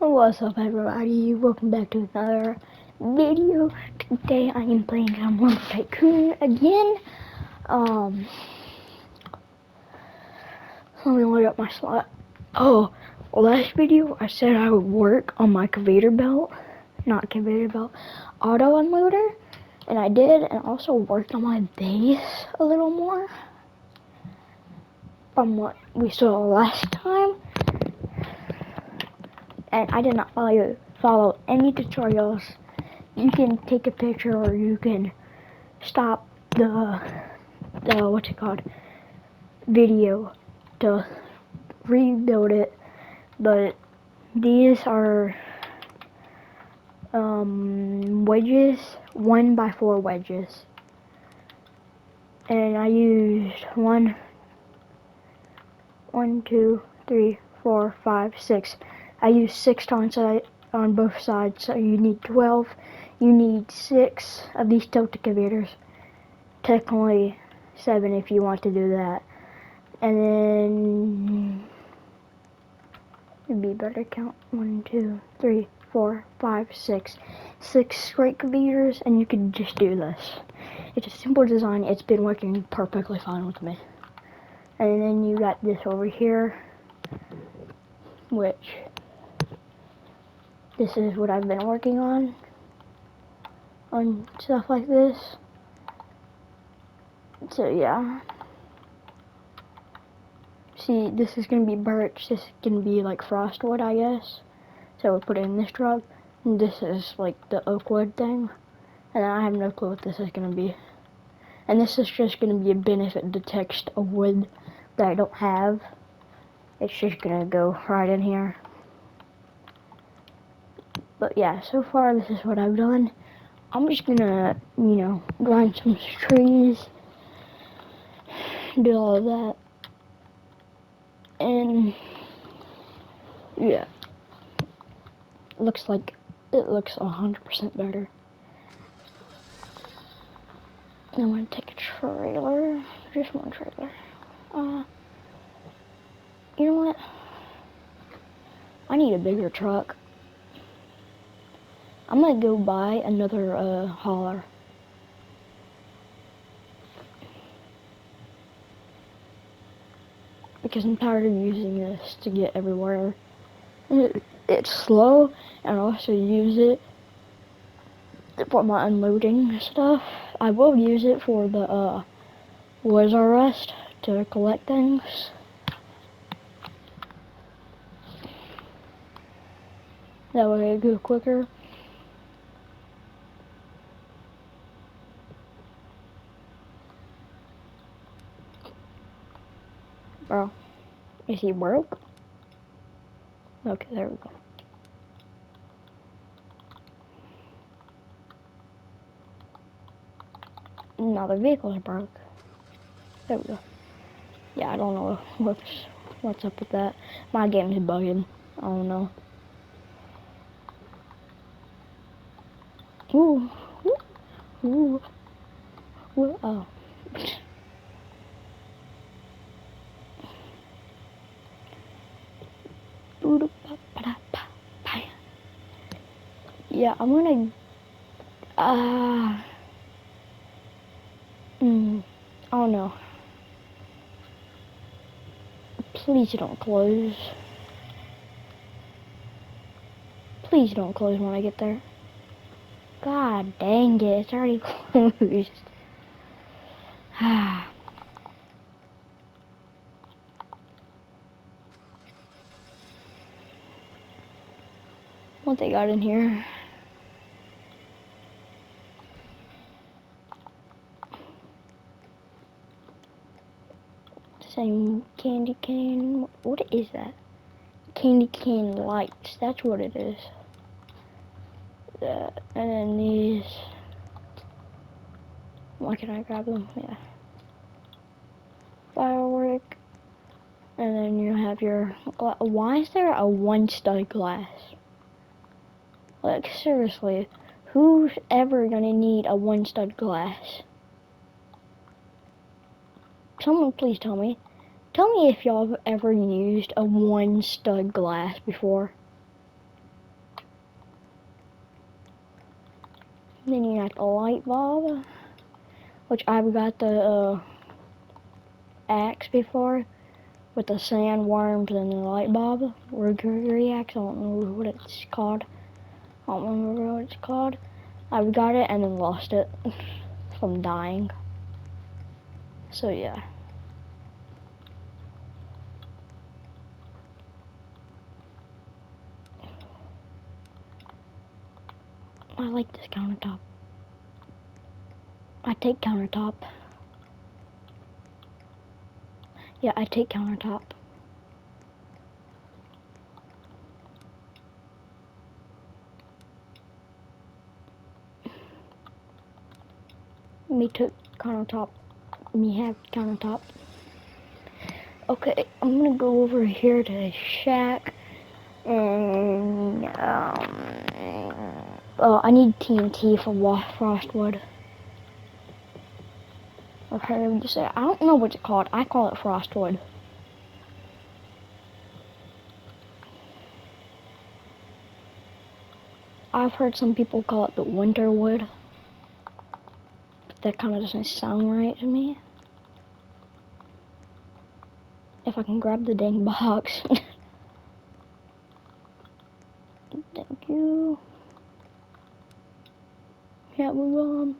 What's up, everybody? Welcome back to another video. Today I am playing some more Tycoon again. Let me load up my slot. Oh, last video I said I would work on my auto unloader, and I did, and also worked on my base a little more from what we saw last time. And I did not follow any tutorials. You can take a picture, or you can stop the video to rebuild it. But these are wedges, 1x4 wedges, and I used 6. I used 6 on both sides, so you need 12. You need 6 of these tilt excavators. Technically 7 if you want to do that. And then it'd be better count 1, 2, 3, 4, 5, 6. 6 straight excavators, and you can just do this. It's a simple design. It's been working perfectly fine with me. And then you got this over here, which this is what I've been working on stuff like this. So yeah. See, this is gonna be birch. This is gonna be like frostwood, I guess. So we'll put it in this truck. And this is like the oak wood thing. And I have no clue what this is gonna be. And this is just gonna be a benefit to text of wood that I don't have. It's just gonna go right in here. But yeah, so far this is what I've done. I'm just gonna, grind some trees, do all of that. And yeah, it looks 100% better. I'm gonna take a trailer, just one trailer. You know what? I need a bigger truck. I'm gonna go buy another hauler. Because I'm tired of using this to get everywhere. It's slow, and I also use it for my unloading stuff. I will use it for the woods arrest to collect things. That way it goes quicker. Bro, is he broke? Okay, there we go. Now the vehicle's broke. There we go. Yeah, I don't know what's up with that. My game is bugging. I don't know. Ooh, ooh, ooh, oh. Yeah, I'm gonna, I don't know. Please don't close. Please don't close when I get there. God dang it, it's already closed. What they got in here? Same candy cane. What is that? Candy cane lights. That's what it is. And then these. Why can I grab them? Yeah. Firework. And then you have your. Why is there a 1-stud glass? Like, seriously, who's ever gonna need a 1-stud glass? Someone please tell me. Tell me if y'all have ever used a 1-stud glass before. Then you got the light bulb, which I've got the axe before with the sandworms and the light bulb. Rotary axe, I don't know what it's called. I don't remember what it's called. I've got it and then lost it from dying. So yeah. I like this countertop. I take countertop. Yeah, I take countertop. Me took countertop. Me have countertop. Okay, I'm gonna go over here to the shack and I need TNT for frostwood. Okay, let me just say I don't know what it's called. I call it frostwood. I've heard some people call it the winter wood. But that kind of doesn't sound right to me. If I can grab the dang box. Thank you. Yeah, move on.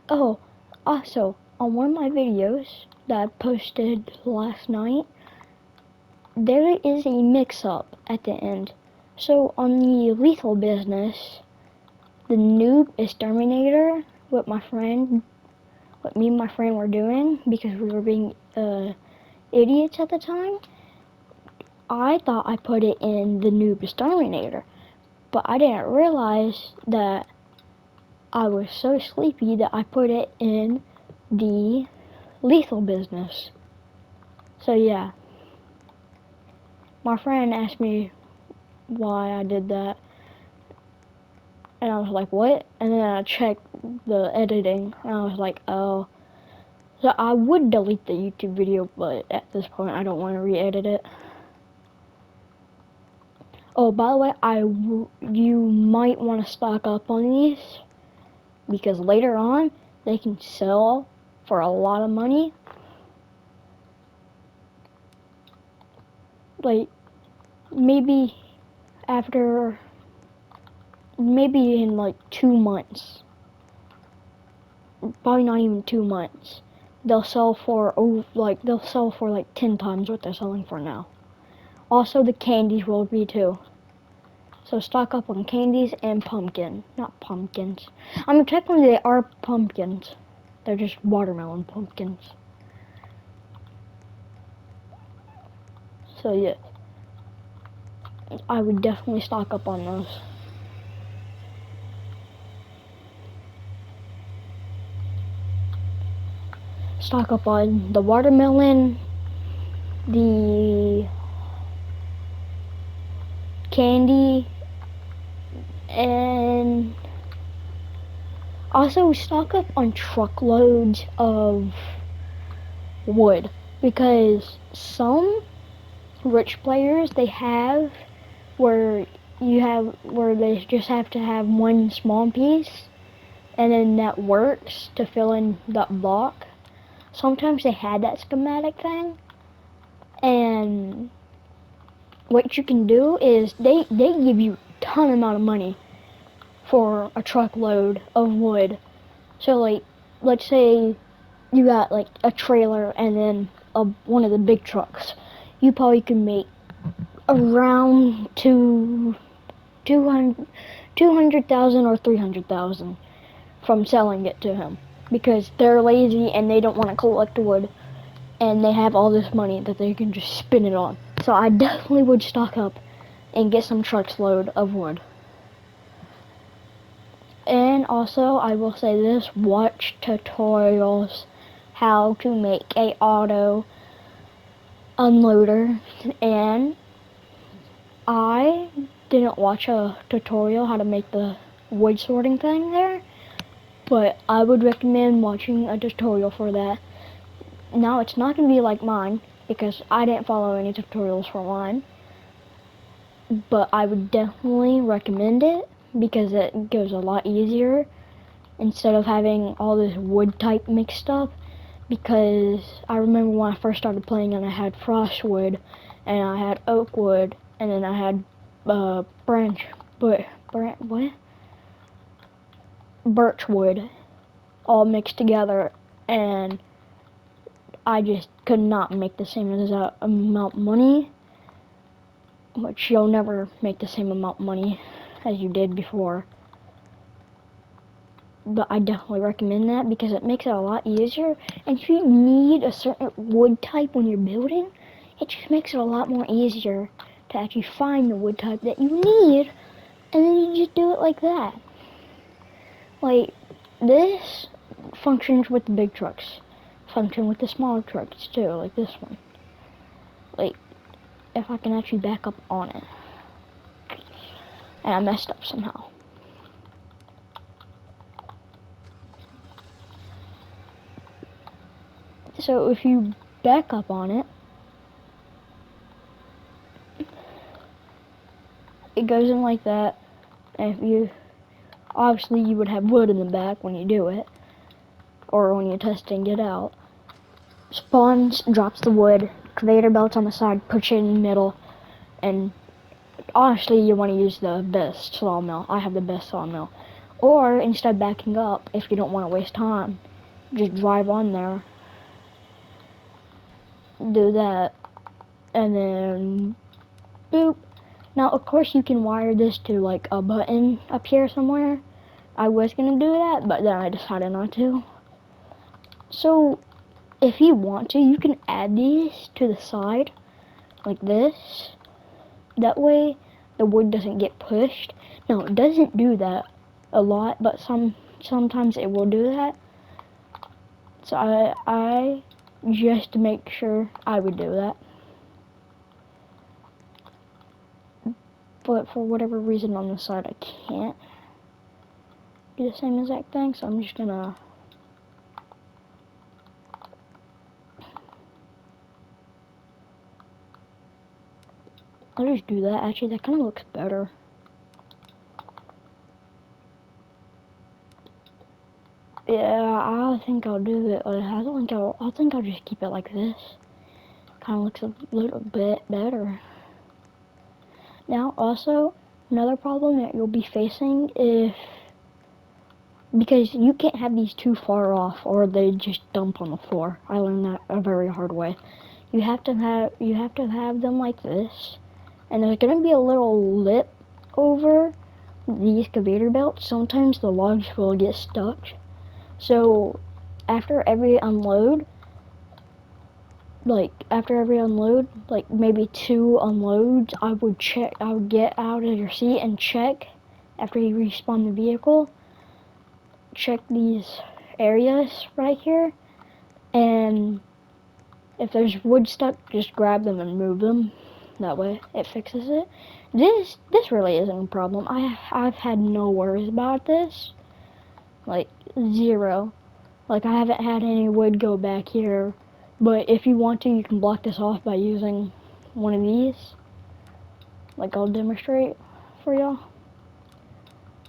Oh, also, on one of my videos that I posted last night, there is a mix-up at the end. So, on the lethal business, the noob exterminator, what me and my friend were doing, because we were being idiots at the time, I thought I put it in the noob exterminator, but I didn't realize that I was so sleepy that I put it in the lethal business. So yeah, my friend asked me why I did that, and I was like, what? And then I checked the editing, and I was like, oh. So I would delete the YouTube video, but at this point I don't want to re-edit it. Oh, by the way, you might want to stock up on these, because later on they can sell for a lot of money. Like, maybe in like 2 months, probably not even 2 months, they'll sell for like 10 times what they're selling for now. Also, the candies will be too. So stock up on candies and not pumpkins. I mean, technically they are pumpkins. They're just watermelon pumpkins. So yeah, I would definitely stock up on those. Stock up on the watermelon, the candy, and also stock up on truckloads of wood, because some rich players, they have where they just have to have one small piece and then that works to fill in that block. Sometimes they had that schematic thing, and what you can do is they give you a ton amount of money for a truckload of wood. So like, let's say you got like a trailer and then one of the big trucks. You probably can make around 200,000 or 300,000 from selling it to him, because they're lazy and they don't want to collect wood, and they have all this money that they can just spend it on. So I definitely would stock up and get some trucks load of wood. And also, I will say this, watch tutorials how to make a auto unloader. And I didn't watch a tutorial how to make the wood sorting thing there, but I would recommend watching a tutorial for that. Now, it's not going to be like mine, because I didn't follow any tutorials for mine, but I would definitely recommend it. because it goes a lot easier instead of having all this wood type mixed up. Because I remember when I first started playing and I had frost wood and I had oak wood and then I had birch wood all mixed together, and I just could not make the same amount of money, which you'll never make the same amount of money as you did before. But I definitely recommend that because it makes it a lot easier. And if you need a certain wood type when you're building, it just makes it a lot more easier to actually find the wood type that you need, and then you just do it like that. Like, this functions with the big trucks, function with the smaller trucks too, like this one. Like, if I can actually back up on it. And I messed up somehow. So if you back up on it, it goes in like that. And if you, obviously you would have wood in the back when you do it, or when you're testing it out. Spawns, drops the wood, conveyor belts on the side, push it in the middle, and honestly you want to use the best sawmill. I have the best sawmill. Or instead of backing up, if you don't want to waste time, just drive on there, do that, and then boop. Now of course you can wire this to like a button up here somewhere. I was gonna do that, but then I decided not to. So if you want to, you can add these to the side like this. That way the wood doesn't get pushed. Now it doesn't do that a lot, but sometimes it will do that. So I just to make sure I would do that. But for whatever reason on the side I can't do the same exact thing, so I'm just gonna I'll just do that. Actually, that kind of looks better. Yeah, I think I'll do it. I think I'll just keep it like this. Kind of looks a little bit better. Now, also, another problem that you'll be facing is because you can't have these too far off, or they just dump on the floor. I learned that a very hard way. You have to have them like this, and there's gonna be a little lip over these conveyor belts. Sometimes the logs will get stuck. So after every unload, like maybe 2 unloads, I would get out of your seat and check after you respawn the vehicle. Check these areas right here, and if there's wood stuck, just grab them and move them. That way it fixes it. This really isn't a problem. I've had no worries about this. Like, zero. Like, I haven't had any wood go back here. But if you want to, you can block this off by using one of these. Like, I'll demonstrate for y'all.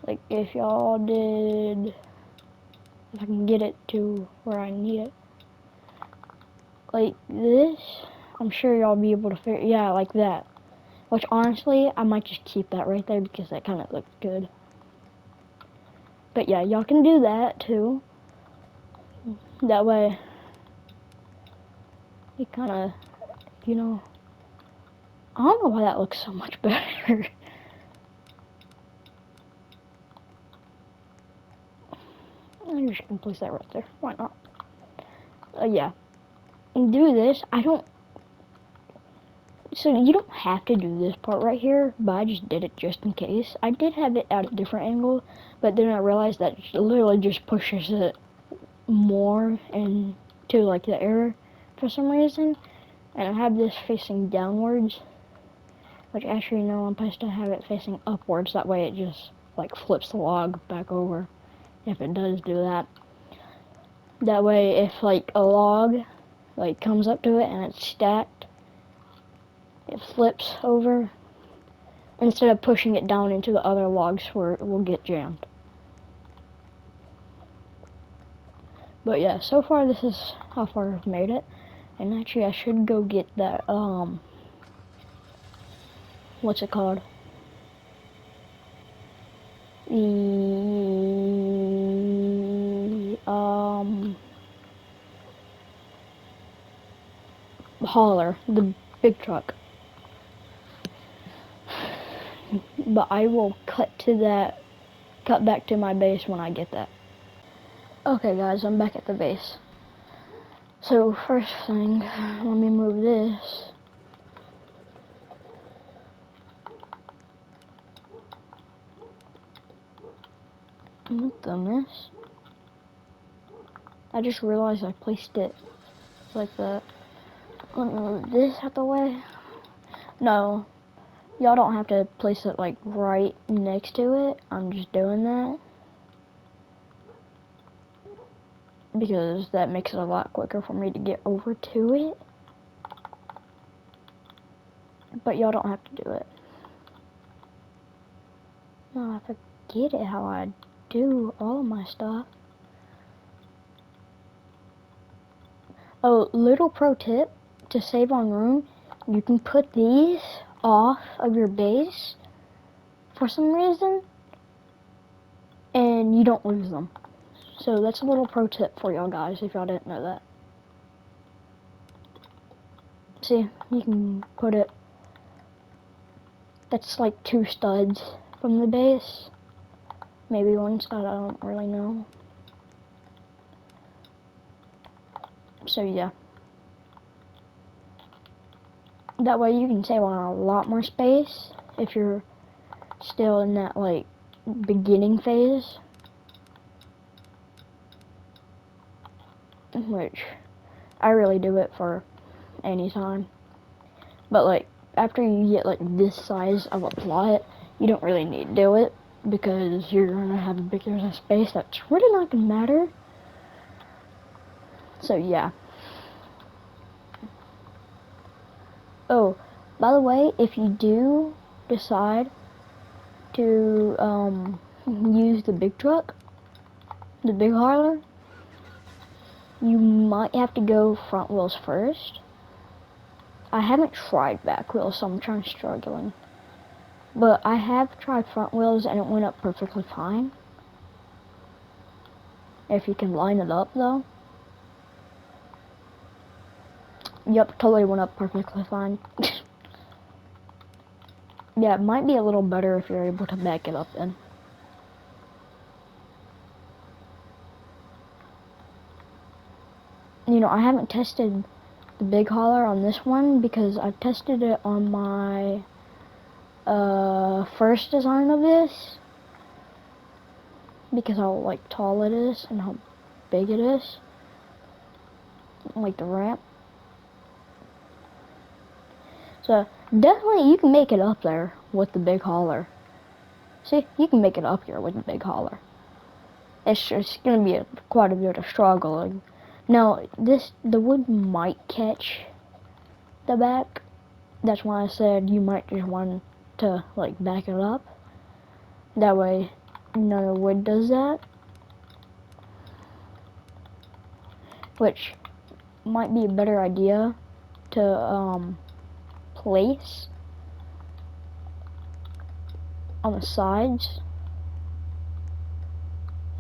Like, if y'all did... If I can get it to where I need it. Like this, I'm sure y'all be able to figure... Yeah, like that. Which, honestly, I might just keep that right there because that kind of looks good. But yeah, y'all can do that, too. That way, it kind of, you know... I don't know why that looks so much better. I'm just gonna place that right there. Why not? Yeah. And do this. So you don't have to do this part right here, but I just did it just in case. I did have it at a different angle, but then I realized that it literally just pushes it more into like the air for some reason. And I have this facing downwards, which actually no, I'm supposed to have it facing upwards. That way it just like flips the log back over if it does do that. That way if like a log like comes up to it and it's stacked, it flips over instead of pushing it down into the other logs where it will get jammed. But yeah, so far this is how far I've made it. And actually I should go get that, what's it called? The, hauler, the big truck. But I will cut back to my base when I get that. Okay guys, I'm back at the base. So first thing, let me move this. What the mess? I just realized I placed it like that. Let me move this out the way. No, y'all don't have to place it like right next to it. I'm just doing that because that makes it a lot quicker for me to get over to it. But y'all don't have to do it. No, I forget it how I do all of my stuff. Oh, little pro tip to save on room, you can put these off of your base for some reason and you don't lose them. So that's a little pro tip for y'all guys if y'all didn't know that. See, you can put it, that's like 2 studs from the base. Maybe 1 stud, I don't really know. So yeah. That way you can save on a lot more space if you're still in that like beginning phase. Which I really do it for any time. But like after you get like this size of a plot, you don't really need to do it because you're gonna have a bigger space that's really not gonna matter. So yeah. Oh, by the way, if you do decide to use the big truck, the big hauler, you might have to go front wheels first. I haven't tried back wheels, so I'm trying struggling. But I have tried front wheels and it went up perfectly fine. If you can line it up though. Yep, totally went up perfectly fine. Yeah, it might be a little better if you're able to back it up then. You know, I haven't tested the big hauler on this one because I've tested it on my first design of this because how like tall it is and how big it is, like the ramp. So definitely you can make it up there with the big hauler. See, you can make it up here with the big hauler. It's just gonna be quite a bit of struggling. Now the wood might catch the back. That's why I said you might just want to like back it up. That way none of the wood does that. Which might be a better idea to place on the sides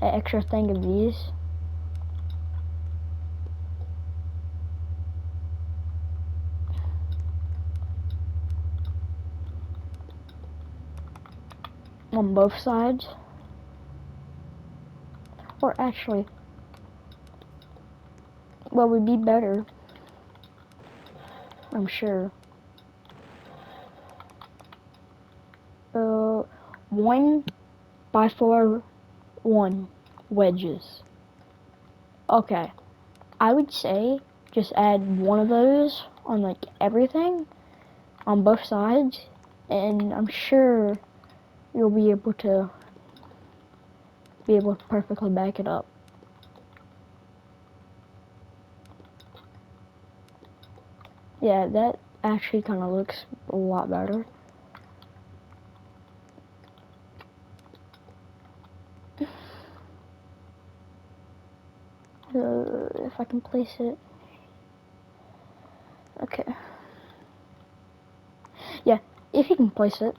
an extra thing of these. On both sides. Or actually, what would be better, I'm sure, 1x4 wedges. Okay, I would say just add one of those on like everything on both sides, and I'm sure you'll be able to perfectly back it up. Yeah, that actually kind of looks a lot better. If I can place it. Okay. Yeah, if you can place it.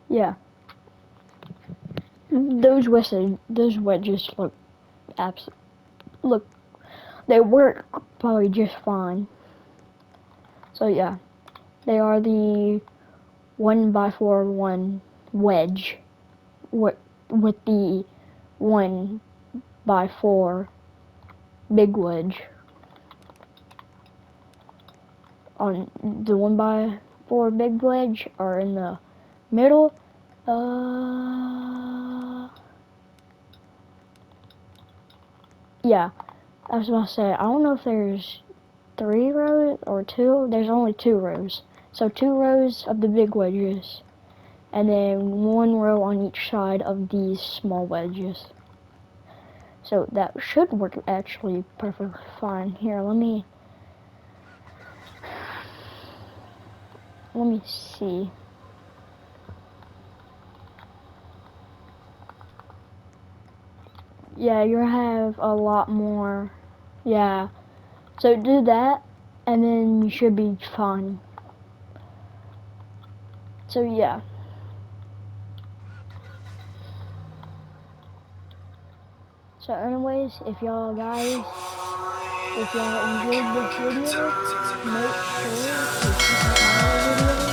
Yeah. Those wedges look look, they work probably just fine. So yeah, they are the 1x4 wedge with the 1x4 big wedge. On the 1x4 big wedge are in the middle. Yeah, I was about to say, I don't know if there's 3 rows or 2. There's only 2 rows. So 2 rows of the big wedges, and then 1 row on each side of these small wedges. So that should work actually perfectly fine. Here, let me see. Yeah, you have a lot more. Yeah. So do that, and then you should be fine. So yeah. So anyways, if y'all enjoyed this video, make sure to check out my other videos.